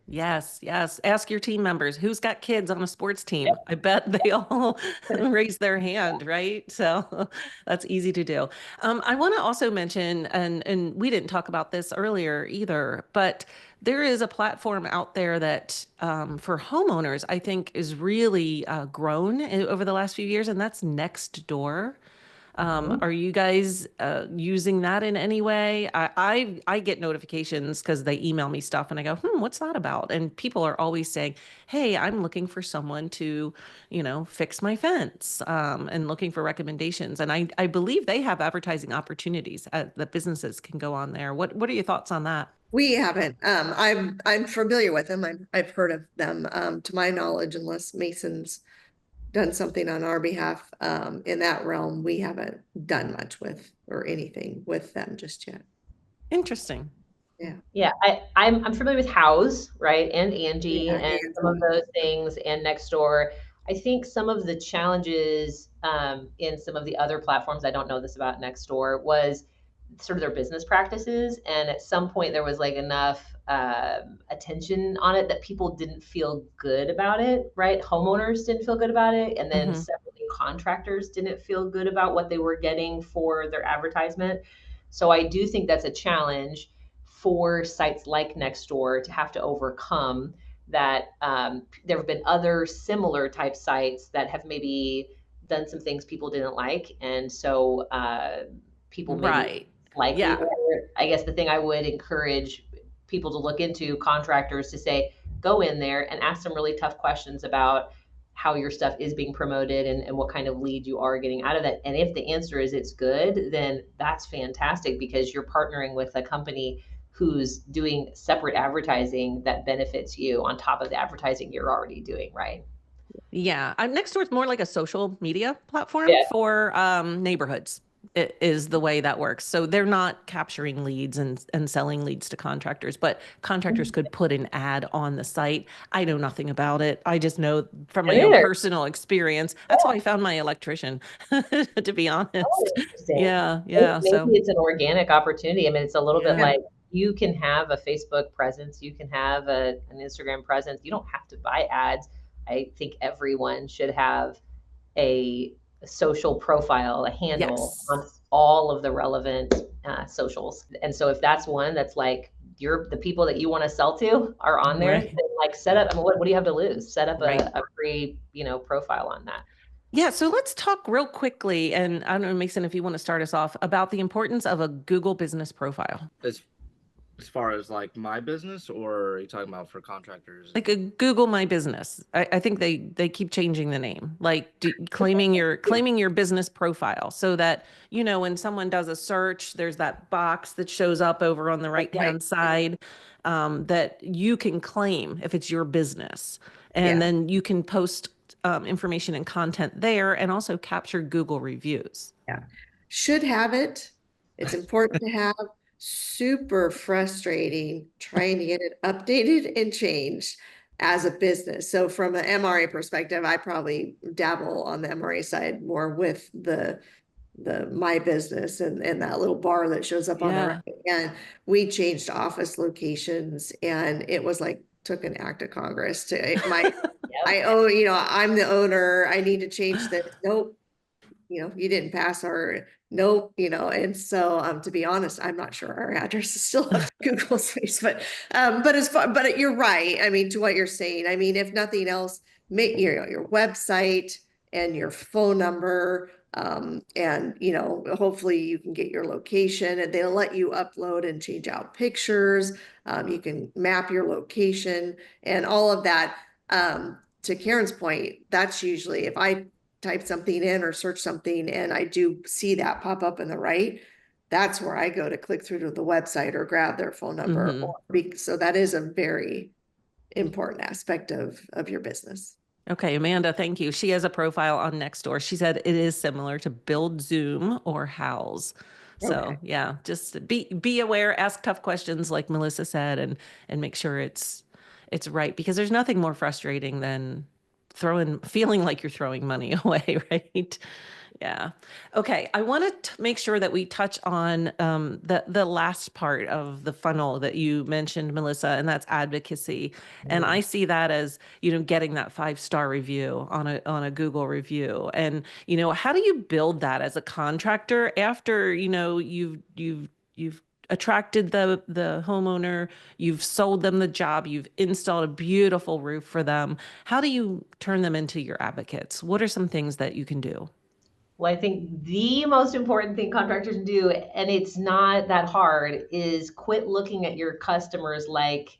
Yes, yes. Ask your team members who's got kids on a sports team. I bet they all raise their hand, right? So that's easy to do. I want to also mention, and we didn't talk about this earlier either, but there is a platform out there that for homeowners, I think is really grown over the last few years, and that's Nextdoor. Are you guys using that in any way? I get notifications because they email me stuff and I go, what's that about? And people are always saying, hey, I'm looking for someone to, fix my fence, and looking for recommendations. And I believe they have advertising opportunities that businesses can go on there. What are your thoughts on that? We haven't. I'm familiar with them. I've heard of them. To my knowledge, unless Mason's done something on our behalf, in that realm, we haven't done much with or anything with them just yet. Interesting. Yeah. Yeah, I'm familiar with House, right, and Angie, Yeah, and some of Angie. those things, and Nextdoor. I think some of the challenges in some of the other platforms, I don't know this about Nextdoor, was sort of their business practices, and at some point there was like enough attention on it that people didn't feel good about it, right? Homeowners didn't feel good about it, and then Hmm. separately contractors didn't feel good about what they were getting for their advertisement. So I do think that's a challenge for sites like Nextdoor to have to overcome that. There have been other similar type sites that have maybe done some things people didn't like, and so people maybe Right. likely Yeah. better. I guess the thing I would encourage people to look into, contractors, to say, go in there and ask some really tough questions about how your stuff is being promoted and what kind of lead you are getting out of that. And if the answer is it's good, then that's fantastic because you're partnering with a company who's doing separate advertising that benefits you on top of the advertising you're already doing, right? Yeah, Nextdoor is more like a social media platform Yeah. for neighborhoods. It is the way that works. So they're not capturing leads and selling leads to contractors, but contractors could put an ad on the site. I know nothing about it. I just know from my own Either. personal experience. That's how I found my electrician, to be Oh, honest. interesting. Yeah, yeah. Maybe So it's an organic opportunity. I mean, it's a little bit yeah, Yeah. like you can have a Facebook presence, you can have an Instagram presence. You don't have to buy ads. I think everyone should have a social profile, a handle yes, on all of the relevant socials. And so if that's one that's like the people that you want to sell to are on there, then right, like set up, I mean, what do you have to lose? Set up right. a free, profile on that. Yeah, so let's talk real quickly, and I don't know, Mason, if you want to start us off about the importance of a Google business profile. As far as like my business, or are you talking about for contractors? Like a Google My Business. I think they keep changing the name, like claiming your business profile, so that when someone does a search, there's that box that shows up over on the right Right. hand side, that you can claim if it's your business, and Yeah. then you can post information and content there, and also capture Google reviews. Yeah. Should have it. It's important to have. Super frustrating trying to get it updated and changed as a business. So from an MRA perspective, I probably dabble on the MRA side more with the my business and that little bar that shows up on the Yeah. right. And we changed office locations and it was like took an act of Congress to Yep. I own, I'm the owner. I need to change this. Nope. you didn't pass our nope, and so to be honest, I'm not sure our address is still on Google Space, but as far, but you're right. I mean, to what you're saying, I mean, if nothing else, make your website and your phone number, and hopefully you can get your location, and they'll let you upload and change out pictures. You can map your location and all of that. To Karen's point, that's usually if I type something in or search something and I do see that pop up in the right, that's where I go to click through to the website or grab their phone number. So that is a very important aspect of your business. Okay, Amanda, thank you. She has a profile on Nextdoor. She said it is similar to Build Zoom or House. So Okay. yeah, just be aware, ask tough questions like Melissa said, and make sure it's right, because there's nothing more frustrating than feeling like you're throwing money away, right? Yeah. Okay. I want to make sure that we touch on the last part of the funnel that you mentioned, Melissa, and that's advocacy. And I see that as, getting that 5-star review on a Google review. And, how do you build that as a contractor after, you've attracted the homeowner, you've sold them the job, you've installed a beautiful roof for them. How do you turn them into your advocates? What are some things that you can do? Well, I think the most important thing contractors do, and it's not that hard, is quit looking at your customers like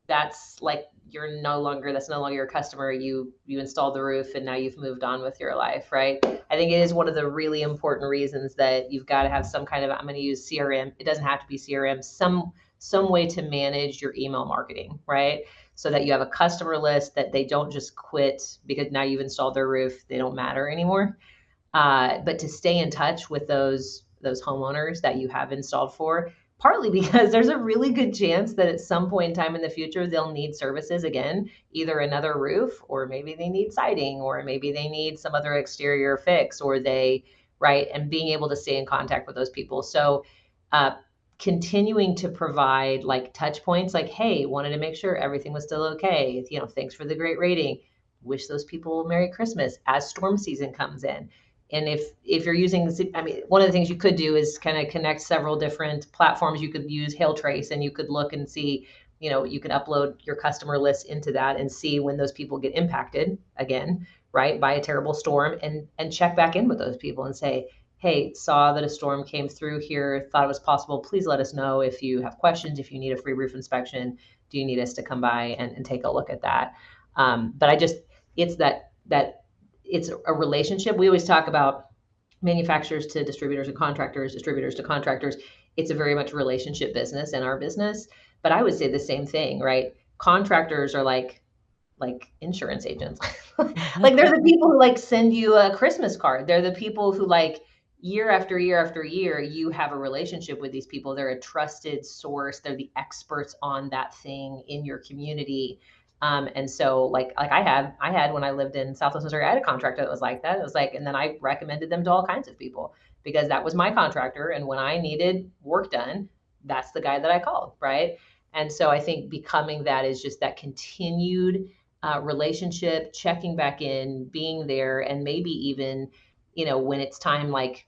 that's like that's no longer your customer. You installed the roof and now you've moved on with your life, right? I think it is one of the really important reasons that you've got to have some kind of, I'm going to use CRM. It doesn't have to be CRM, some way to manage your email marketing, right? So that you have a customer list that they don't just quit because now you've installed their roof, they don't matter anymore. But to stay in touch with those homeowners that you have installed for, partly because there's a really good chance that at some point in time in the future they'll need services again, either another roof, or maybe they need siding, or maybe they need some other exterior fix, or right, and being able to stay in contact with those people. So uh, continuing to provide like touch points, like, hey, wanted to make sure everything was still okay, thanks for the great rating, wish those people Merry Christmas as storm season comes in. And if you're using, I mean, one of the things you could do is kind of connect several different platforms. You could use Hail Trace, and you could look and see, you can upload your customer list into that and see when those people get impacted again, right, by a terrible storm, and check back in with those people and say, hey, saw that a storm came through here, thought it was possible. Please let us know if you have questions, if you need a free roof inspection, do you need us to come by and take a look at that? But it's that it's a relationship. We always talk about manufacturers to distributors and contractors, distributors to contractors. It's a very much relationship business in our business. But I would say the same thing, right? Contractors are like insurance agents. Like they're the people who like send you a Christmas card. They're the people who like year after year after year, you have a relationship with these people. They're a trusted source. They're the experts on that thing in your community. And so like I had when I lived in Southwest Missouri, I had a contractor that was like that. It was like, and then I recommended them to all kinds of people because that was my contractor. And when I needed work done, that's the guy that I called, right? And so I think becoming that is just that continued relationship, checking back in, being there, and maybe even, when it's time like,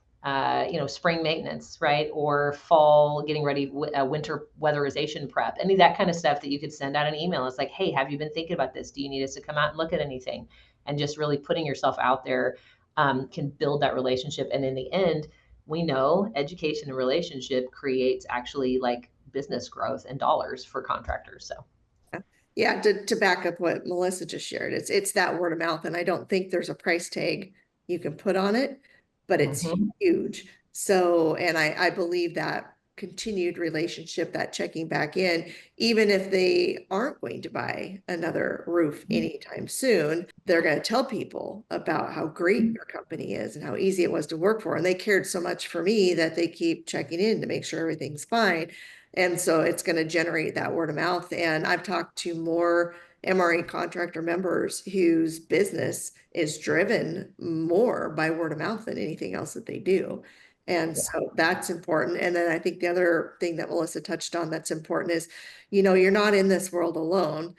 spring maintenance, right? Or fall, getting ready, winter weatherization prep, any of that kind of stuff that you could send out an email. It's like, hey, have you been thinking about this? Do you need us to come out and look at anything? And just really putting yourself out there can build that relationship. And in the end, we know education and relationship creates actually like business growth and dollars for contractors. So. Yeah, to back up what Melissa just shared, it's that word of mouth, and I don't think there's a price tag you can put on it, but it's huge. So, and I believe that continued relationship, that checking back in, even if they aren't going to buy another roof anytime soon, they're going to tell people about how great your company is and how easy it was to work for. And they cared so much for me that they keep checking in to make sure everything's fine. And so it's going to generate that word of mouth. And I've talked to more MRA contractor members whose business is driven more by word of mouth than anything else that they do. And so that's important. And then I think the other thing that Melissa touched on that's important is, you're not in this world alone.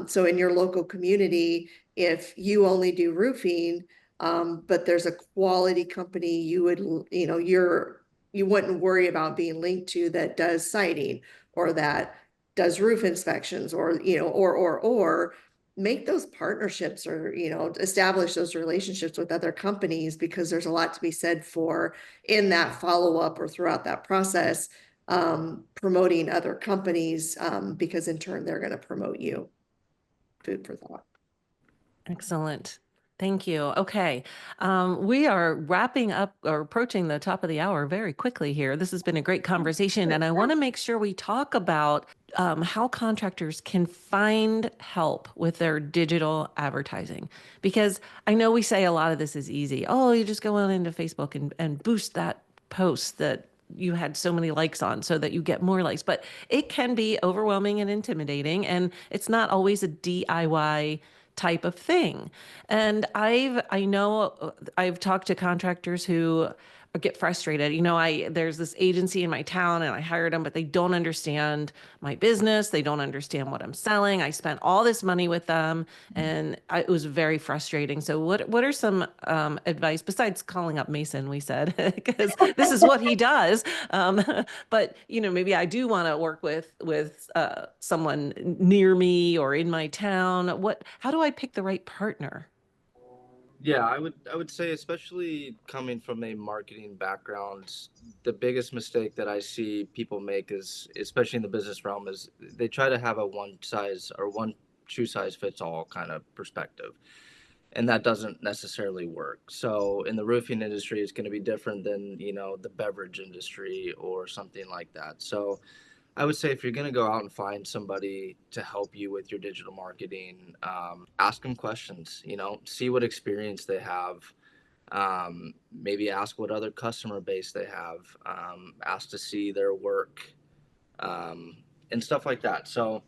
So in your local community, if you only do roofing, but there's a quality company you would, you wouldn't worry about being linked to that does siding or that does roof inspections, or, or make those partnerships, or, establish those relationships with other companies, because there's a lot to be said for in that follow-up or throughout that process, promoting other companies, because in turn they're going to promote you. Food for thought. Excellent. Thank you. Okay. We are wrapping up or approaching the top of the hour very quickly here. This has been a great conversation, and I want to make sure we talk about how contractors can find help with their digital advertising. Because I know we say a lot of this is easy. Oh, you just go on into Facebook and boost that post that you had so many likes on so that you get more likes. But it can be overwhelming and intimidating, and it's not always a DIY type of thing. And I know I've talked to contractors who get frustrated. There's this agency in my town and I hired them, but they don't understand my business. They don't understand what I'm selling. I spent all this money with them, and it was very frustrating. So what are some advice besides calling up Mason, we said, because this is what he does. But maybe I do want to work with someone near me or in my town. How do I pick the right partner? Yeah, I would say, especially coming from a marketing background, the biggest mistake that I see people make is, especially in the business realm, is they try to have a one size or one shoe size fits all kind of perspective. And that doesn't necessarily work. So in the roofing industry, it's going to be different than, the beverage industry or something like that. So I would say, if you're going to go out and find somebody to help you with your digital marketing, ask them questions, see what experience they have. Maybe ask what other customer base they have, ask to see their work, um, and stuff like that. So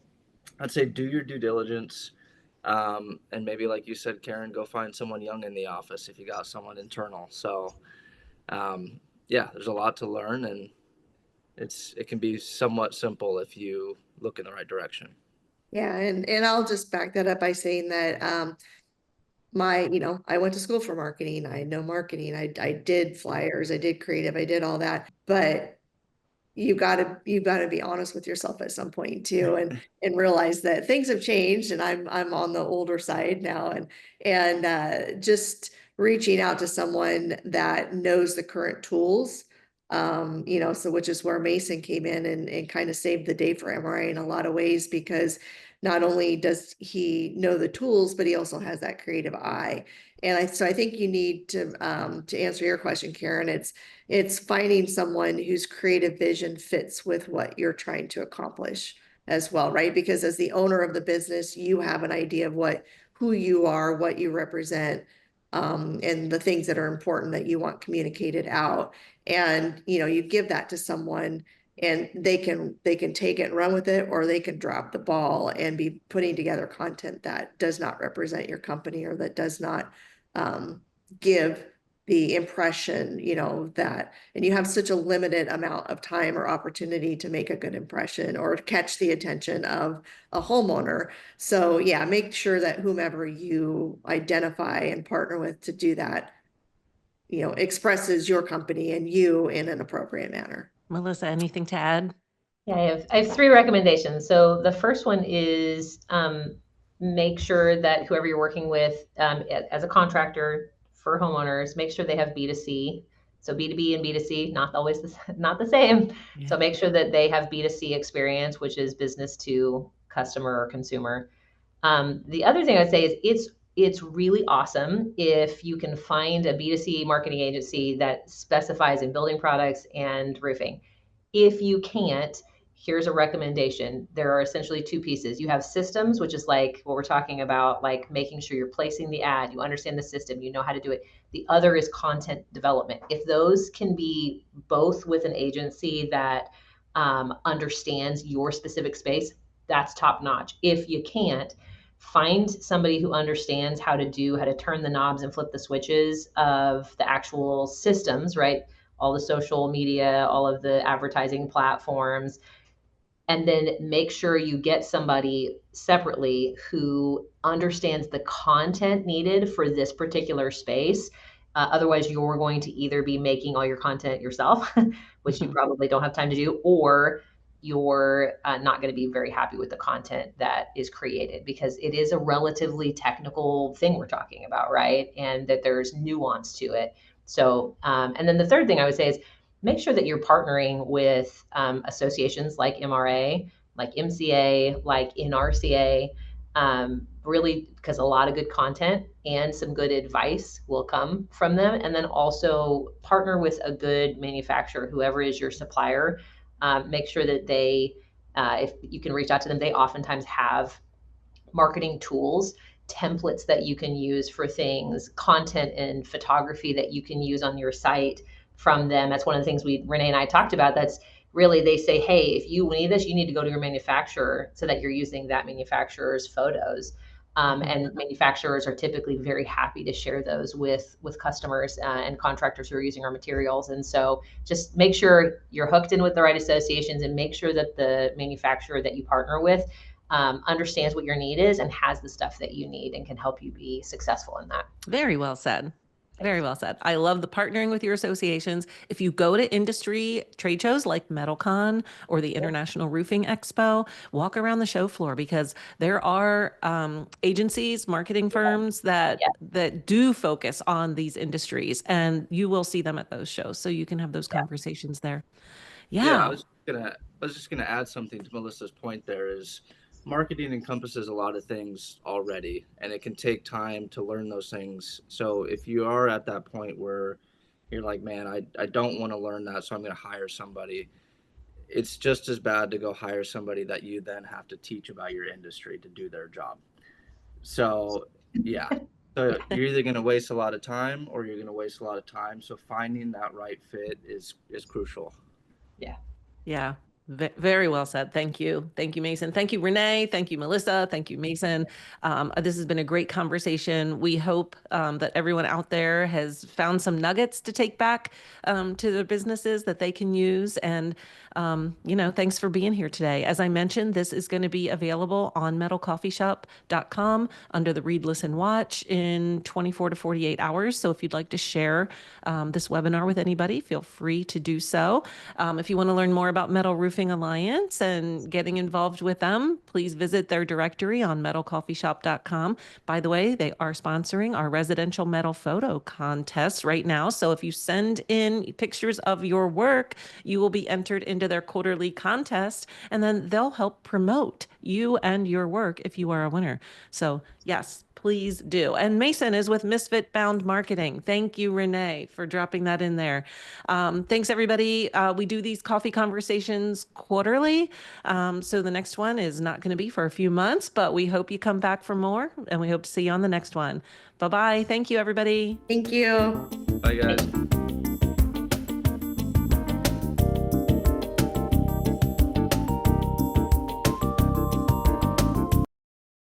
I'd say do your due diligence. And maybe, like you said, Karen, go find someone young in the office if you got someone internal. So, yeah, there's a lot to learn, and it can be somewhat simple if you look in the right direction. Yeah, and I'll just back that up by saying that I went to school for marketing. I know marketing. I did flyers, I did creative, I did all that. But you gotta be honest with yourself at some point too, and realize that things have changed, and I'm on the older side now, and just reaching out to someone that knows the current tools, so which is where Mason came in and kind of saved the day for MRI in a lot of ways, because not only does he know the tools, but he also has that creative eye. So I think you need to answer your question, Karen, it's finding someone whose creative vision fits with what you're trying to accomplish as well, right? Because as the owner of the business, you have an idea of who you are, what you represent, and the things that are important that you want communicated out. And you give that to someone, and they can take it and run with it, or they can drop the ball and be putting together content that does not represent your company, or that does not give the impression, that, and you have such a limited amount of time or opportunity to make a good impression or catch the attention of a homeowner. So yeah, make sure that whomever you identify and partner with to do that, expresses your company and you in an appropriate manner. Melissa, anything to add? Yeah, I have three recommendations. So the first one is make sure that whoever you're working with as a contractor for homeowners, make sure they have B2C. So B2B and B2C, not always not the same. Yeah. So make sure that they have B2C experience, which is business to customer or consumer. The other thing I'd say is it's really awesome if you can find a B2C marketing agency that specifies in building products and roofing. If you can't, here's a recommendation. There are essentially two pieces. You have systems, which is like what we're talking about, like making sure you're placing the ad, you understand the system, you know how to do it. The other is content development. If those can be both with an agency that understands your specific space, that's top notch. If you can't, find somebody who understands how to turn the knobs and flip the switches of the actual systems, right? All the social media, all of the advertising platforms. and then make sure you get somebody separately who understands the content needed for this particular space. Otherwise, you're going to either be making all your content yourself, which you probably don't have time to do, or you're not going to be very happy with the content that is created, because it is a relatively technical thing we're talking about, right? And that there's nuance to it. So, and then the third thing I would say is make sure that you're partnering with associations like MRA, like MCA, like NRCA, really, because a lot of good content and some good advice will come from them. And then also partner with a good manufacturer, whoever is your supplier. Make sure that they, if you can reach out to them, they oftentimes have marketing tools, templates that you can use for things, content and photography that you can use on your site from them. That's one of the things Renee and I talked about. That's really, they say, hey, if you need this, you need to go to your manufacturer so that you're using that manufacturer's photos. And manufacturers are typically very happy to share those with customers and contractors who are using our materials. And so just make sure you're hooked in with the right associations, and make sure that the manufacturer that you partner with understands what your need is and has the stuff that you need and can help you be successful in that. Very well said. Very well said. I love the partnering with your associations. If you go to industry trade shows like MetalCon or the International Roofing Expo, walk around the show floor, because there are agencies, marketing firms that do focus on these industries, and you will see them at those shows. So you can have those conversations there. Yeah, Yeah. I was just gonna add something to Melissa's point. There is marketing encompasses a lot of things already, and it can take time to learn those things. So if you are at that point where you're like, man, I don't want to learn that, so I'm gonna hire somebody, it's just as bad to go hire somebody that you then have to teach about your industry to do their job. So yeah. So you're either going to waste a lot of time or you're going to waste a lot of time. So finding that right fit is crucial. Yeah. Yeah. Very well said. Thank you. Thank you, Mason. Thank you, Renee. Thank you, Melissa. Thank you, Mason. This has been a great conversation. We hope that everyone out there has found some nuggets to take back to their businesses that they can use. And, thanks for being here today. As I mentioned, this is going to be available on metalcoffeeshop.com under the Read, Listen, Watch in 24 to 48 hours. So if you'd like to share this webinar with anybody, feel free to do so. If you want to learn more about Metal Roofing Alliance and getting involved with them, please visit their directory on metalcoffeeshop.com. By the way, they are sponsoring our residential metal photo contest right now. So if you send in pictures of your work, you will be entered into their quarterly contest, and then they'll help promote you and your work if you are a winner. So yes, please do. And Mason is with Misfit Bound Marketing. Thank you, Renee, for dropping that in there. Thanks, everybody. We do these coffee conversations quarterly. So the next one is not going to be for a few months, but we hope you come back for more, and we hope to see you on the next one. Bye-bye. Thank you, everybody. Thank you. Bye, guys.